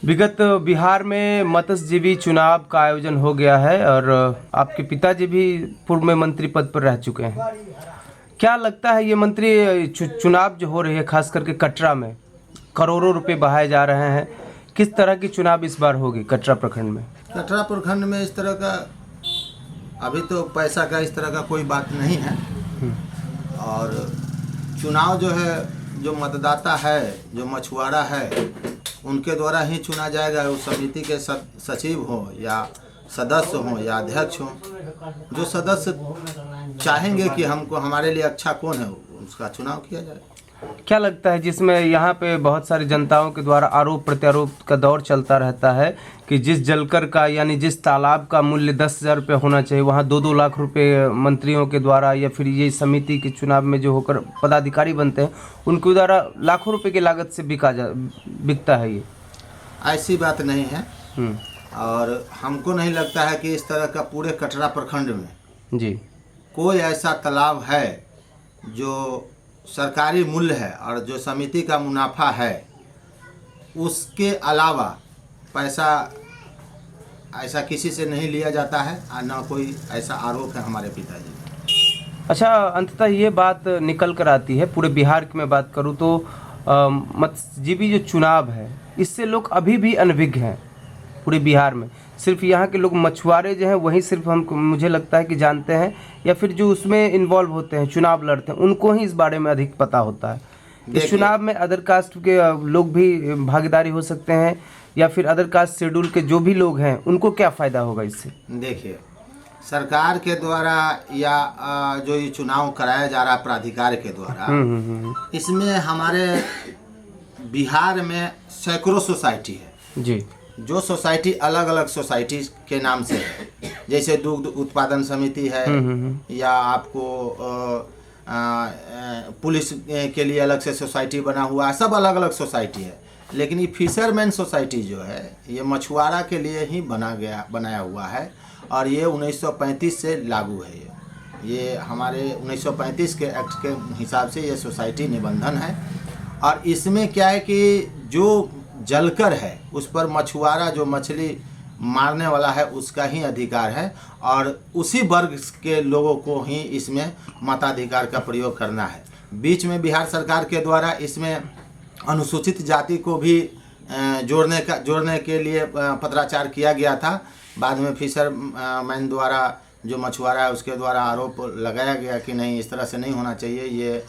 विगत बिहार में मत्स्यजीवी चुनाव का आयोजन हो गया है और आपके पिताजी भी पूर्व में मंत्री पद पर रह चुके हैं। क्या लगता है ये मंत्री चुनाव जो हो रही है, खास करके कटरा में करोड़ों रुपए बहाए जा रहे हैं, किस तरह की चुनाव इस बार होगी कटरा प्रखंड में? कटरा प्रखंड में इस तरह का अभी तो पैसा का इस तरह का कोई बात नहीं है। और चुनाव जो है, जो मतदाता है, जो मछुआरा है, उनके द्वारा ही चुना जाएगा। उस समिति के सचिव हो या सदस्य हो या अध्यक्ष हो, जो सदस्य चाहेंगे कि हमको हमारे लिए अच्छा कौन है, उसका चुनाव किया जाए। क्या लगता है, जिसमें यहाँ पे बहुत सारी जनताओं के द्वारा आरोप प्रत्यारोप का दौर चलता रहता है कि जिस जलकर का यानी जिस तालाब का मूल्य 10,000 रुपये होना चाहिए, वहाँ 2-2 लाख रुपए मंत्रियों के द्वारा या फिर ये समिति के चुनाव में जो होकर पदाधिकारी बनते हैं उनके द्वारा लाखों रुपए की लागत से बिकता है। ये ऐसी बात नहीं है। और हमको नहीं लगता है कि इस तरह का पूरे कटरा प्रखंड में जी कोई ऐसा तालाब है जो सरकारी मूल्य है और जो समिति का मुनाफा है उसके अलावा पैसा ऐसा किसी से नहीं लिया जाता है और ना कोई ऐसा आरोप है हमारे पिताजी। अच्छा, अंततः ये बात निकल कर आती है, पूरे बिहार की मैं बात करूँ तो मत्स्यजीवी जो चुनाव है इससे लोग अभी भी अनभिज्ञ हैं पूरे बिहार में। सिर्फ यहाँ के लोग मछुआरे जो हैं वही सिर्फ मुझे लगता है कि जानते हैं, या फिर जो उसमें इन्वॉल्व होते हैं, चुनाव लड़ते हैं, उनको ही इस बारे में अधिक पता होता है। इस चुनाव में अदर कास्ट के लोग भी भागीदारी हो सकते हैं या फिर अदर कास्ट शेड्यूल के जो भी लोग हैं उनको क्या फ़ायदा होगा इससे? देखिए, सरकार के द्वारा या जो ये चुनाव कराया जा रहा है प्राधिकार के द्वारा, इसमें हमारे बिहार में सैकड़ों सोसाइटी है जी, जो सोसाइटी अलग अलग सोसाइटी के नाम से है। जैसे दुग्ध उत्पादन समिति है या आपको पुलिस के लिए अलग से सोसाइटी बना हुआ है, सब अलग अलग सोसाइटी है। लेकिन ये फिशरमैन सोसाइटी जो है ये मछुआरा के लिए ही बनाया हुआ है और ये 1935 से लागू है। ये हमारे 1935 के एक्ट के हिसाब से ये सोसाइटी निबंधन है। और इसमें क्या है कि जो जलकर है उस पर मछुआरा जो मछली मारने वाला है उसका ही अधिकार है और उसी वर्ग के लोगों को ही इसमें मताधिकार का प्रयोग करना है। बीच में बिहार सरकार के द्वारा इसमें अनुसूचित जाति को भी जोड़ने के लिए पत्राचार किया गया था। बाद में फिशरमैन द्वारा जो मछुआरा है उसके द्वारा आरोप लगाया गया कि नहीं, इस तरह से नहीं होना चाहिए, ये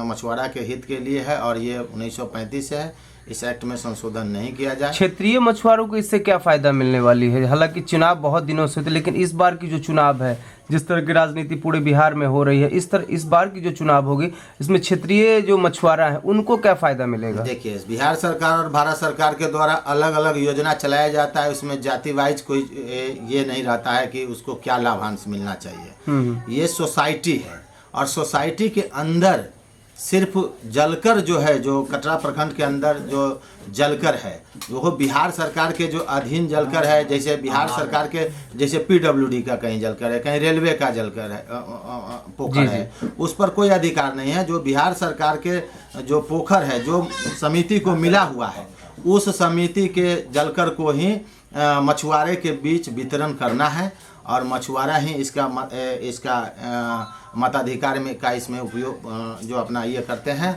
मछुआरा के हित के लिए है और ये 1935 से है, इस एक्ट में संशोधन नहीं किया जाए। क्षेत्रीय मछुआरों को इससे क्या फ़ायदा मिलने वाली है? हालांकि चुनाव बहुत दिनों से थे, लेकिन इस बार की जो चुनाव है, जिस तरह की राजनीति पूरे बिहार में हो रही है, इस बार की जो चुनाव होगी इसमें क्षेत्रीय जो मछुआरा है उनको क्या फ़ायदा मिलेगा? देखिए, बिहार सरकार और भारत सरकार के द्वारा अलग अलग योजना चलाया जाता है। उसमें जाति वाइज कोई ये नहीं रहता है कि उसको क्या लाभांश मिलना चाहिए। ये सोसाइटी है और सोसाइटी के अंदर सिर्फ जलकर जो है, जो कटरा प्रखंड के अंदर जो जलकर है वो बिहार सरकार के जो अधीन जलकर है। जैसे बिहार सरकार के जैसे PWD का कहीं जलकर है, कहीं रेलवे का जलकर है, पोखर है, उस पर कोई अधिकार नहीं है। जो बिहार सरकार के जो पोखर है, जो समिति को मिला हुआ है, उस समिति के जलकर को ही मछुआरे के बीच वितरण करना है और मछुआरा ही इसका मताधिकार में का इसमें उपयोग जो अपना ये करते हैं,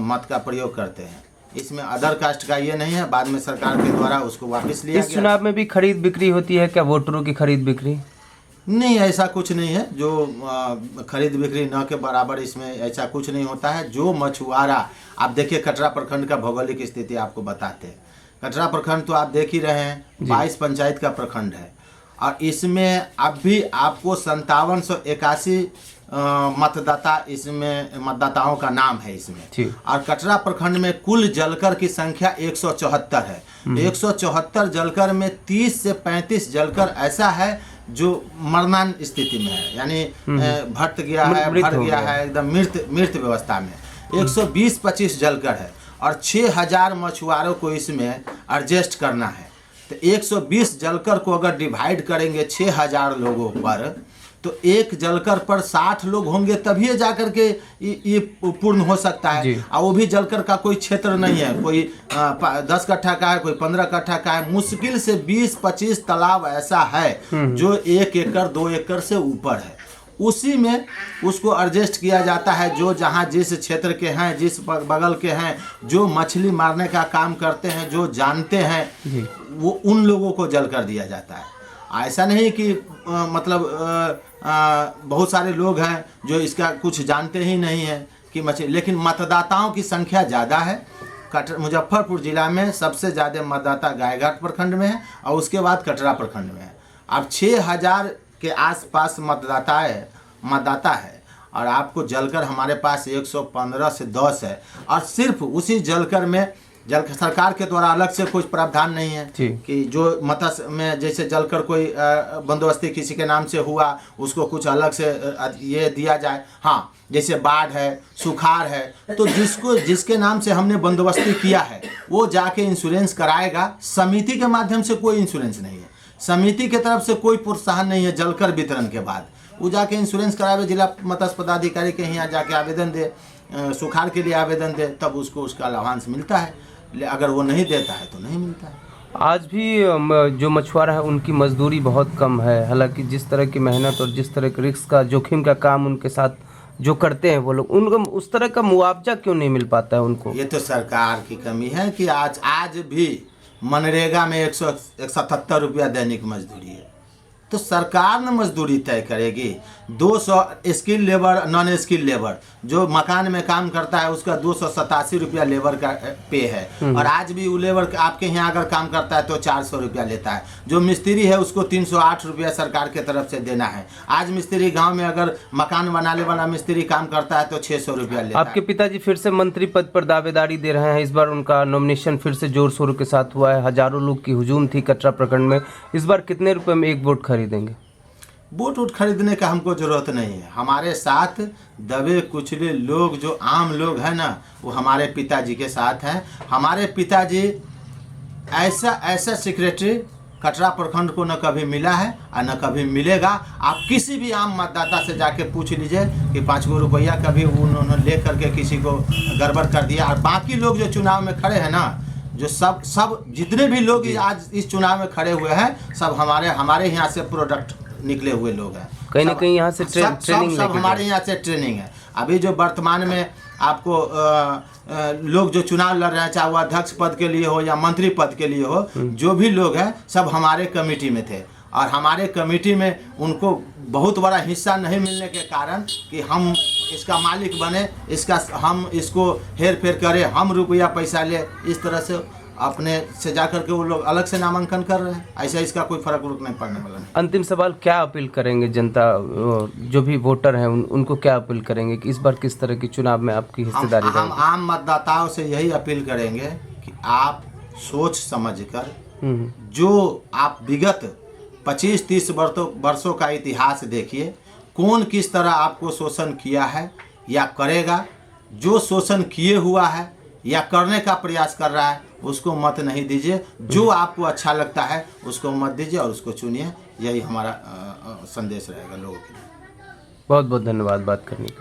मत का प्रयोग करते हैं। इसमें अदर कास्ट का ये नहीं है। बाद में सरकार के द्वारा उसको वापस लिया गया। इस चुनाव में भी खरीद बिक्री होती है क्या, वोटरों की खरीद बिक्री? नहीं, ऐसा कुछ नहीं है। जो खरीद बिक्री न के बराबर इसमें ऐसा कुछ नहीं होता है। जो मछुआरा, आप देखिए कटरा प्रखंड का भौगोलिक स्थिति आपको बताते हैं। कटरा प्रखंड तो आप देख ही रहे हैं, 22 पंचायत का प्रखंड है और इसमें अब भी आपको 5781 मतदाता, इसमें मतदाताओं का नाम है इसमें। और कटरा प्रखंड में कुल जलकर की संख्या 174 है। 174 जलकर में 30 से 35 जलकर ऐसा है जो मरणान स्थिति में है, यानी भट गया है, भर गया है, एकदम मृत व्यवस्था में। 120-25 जलकर है और 6000 मछुआरों को इसमें एडजस्ट करना है। तो 120 जलकर को अगर डिवाइड करेंगे 6000 लोगों पर तो एक जलकर पर 60 लोग होंगे तभी जाकर के ये पूर्ण हो सकता है। और वो भी जलकर का कोई क्षेत्र नहीं है, कोई 10 कट्ठा का है, कोई 15 कट्ठा का है। मुश्किल से 20-25 तालाब ऐसा है जो 1 एकड़ 2 एकड़ से ऊपर है। उसी में उसको एडजस्ट किया जाता है। जो जहाँ जिस क्षेत्र के हैं, जिस बगल के हैं, जो मछली मारने का काम करते हैं, जो जानते हैं, वो उन लोगों को जल कर दिया जाता है। ऐसा नहीं कि बहुत सारे लोग हैं जो इसका कुछ जानते ही नहीं है कि मछली, लेकिन मतदाताओं की संख्या ज़्यादा है। मुजफ्फरपुर जिला में सबसे ज़्यादा मतदाता गायघाट प्रखंड में है और उसके बाद कटरा प्रखंड में है। अब 6000 के आसपास मतदाता है और आपको जलकर हमारे पास 115 से 10 है। और सिर्फ उसी जलकर में सरकार के द्वारा अलग से कुछ प्रावधान नहीं है कि जो मत्स्य में जैसे जलकर कोई बंदोबस्ती किसी के नाम से हुआ उसको कुछ अलग से ये दिया जाए। हाँ, जैसे बाढ़ है, सुखाड़ है, तो जिसके नाम से हमने बंदोबस्ती किया है वो जाके इंश्योरेंस कराएगा। समिति के माध्यम से कोई इंश्योरेंस नहीं है, समिति के तरफ से कोई प्रोत्साहन नहीं है। जलकर वितरण के बाद वो जाके इंश्योरेंस करावे, जिला मत्स्य पदाधिकारी के यहाँ जाके आवेदन दे, सुखाड़ के लिए आवेदन दे, तब उसको उसका लाभांश मिलता है। अगर वो नहीं देता है तो नहीं मिलता है। आज भी जो मछुआरा है उनकी मजदूरी बहुत कम है। हालांकि जिस तरह की मेहनत और जिस तरह के रिस्क का, जोखिम का काम उनके साथ जो करते हैं वो लोग, उनको उस तरह का मुआवजा क्यों नहीं मिल पाता है उनको? ये तो सरकार की कमी है कि आज भी मनरेगा में 177 रुपया दैनिक मजदूरी है। तो सरकार न मजदूरी तय करेगी। 200 skill labour, non skill labour जो मकान में काम करता है उसका 287 रुपया लेबर का पे है। और आज भी वो लेबर आपके यहाँ अगर काम करता है तो 400 रुपया लेता है। जो मिस्त्री है उसको 308 रुपया सरकार के तरफ से देना है। आज मिस्त्री गांव में अगर मकान बनाने वाला मिस्त्री काम करता है तो 600 रुपया लेता है। आपके पिताजी फिर से मंत्री पद पर दावेदारी दे रहे हैं। इस बार उनका नॉमिनेशन फिर से जोर शोर के साथ हुआ है। हजारों लोग की हुजूम थी कटरा प्रखंड में। इस बार कितने रुपए में एक वोट खरीदेंगे? वोट खरीदने का हमको ज़रूरत नहीं है। हमारे साथ दबे कुचले लोग, जो आम लोग हैं ना, वो हमारे पिताजी के साथ हैं। हमारे पिताजी ऐसा सेक्रेटरी कटरा प्रखंड को न कभी मिला है और न कभी मिलेगा। आप किसी भी आम मतदाता से जाके पूछ लीजिए कि 5 रुपया कभी उन्होंने ले करके किसी को गड़बड़ कर दिया। और बाकी लोग जो चुनाव में खड़े हैं ना, जो सब जितने भी लोग आज इस चुनाव में खड़े हुए हैं, सब हमारे यहाँ से प्रोडक्ट निकले हुए लोग हैं। कहीं ना कहीं यहाँ से ट्रेनिंग सब हमारे यहाँ से ट्रेनिंग है। अभी जो वर्तमान में आपको लोग जो चुनाव लड़ रहे हैं, चाहे वो अध्यक्ष पद के लिए हो या मंत्री पद के लिए हो, जो भी लोग हैं सब हमारे कमेटी में थे। और हमारे कमेटी में उनको बहुत बड़ा हिस्सा नहीं मिलने के कारण कि हम इसका मालिक बने, हम इसको हेर फेर करें, हम रुपया पैसा ले, इस तरह से अपने से जाकर के वो लोग अलग से नामांकन कर रहे हैं। ऐसा इसका कोई फर्क नहीं पड़ने वाला नहीं। अंतिम सवाल, क्या अपील करेंगे जनता, जो भी वोटर हैं उनको क्या अपील करेंगे कि इस बार किस तरह की चुनाव में आपकी हिस्सेदारी रहेगी? हम आम मतदाताओं से यही अपील करेंगे कि आप सोच समझकर, जो आप विगत 25-30 वर्षों का इतिहास देखिए, कौन किस तरह आपको शोषण किया है या करेगा। जो शोषण किए हुआ है या करने का प्रयास कर रहा है उसको मत नहीं दीजिए। जो आपको अच्छा लगता है उसको मत दीजिए और उसको चुनिए। यही हमारा संदेश रहेगा लोगों के लिए। बहुत बहुत धन्यवाद बात करने के लिए।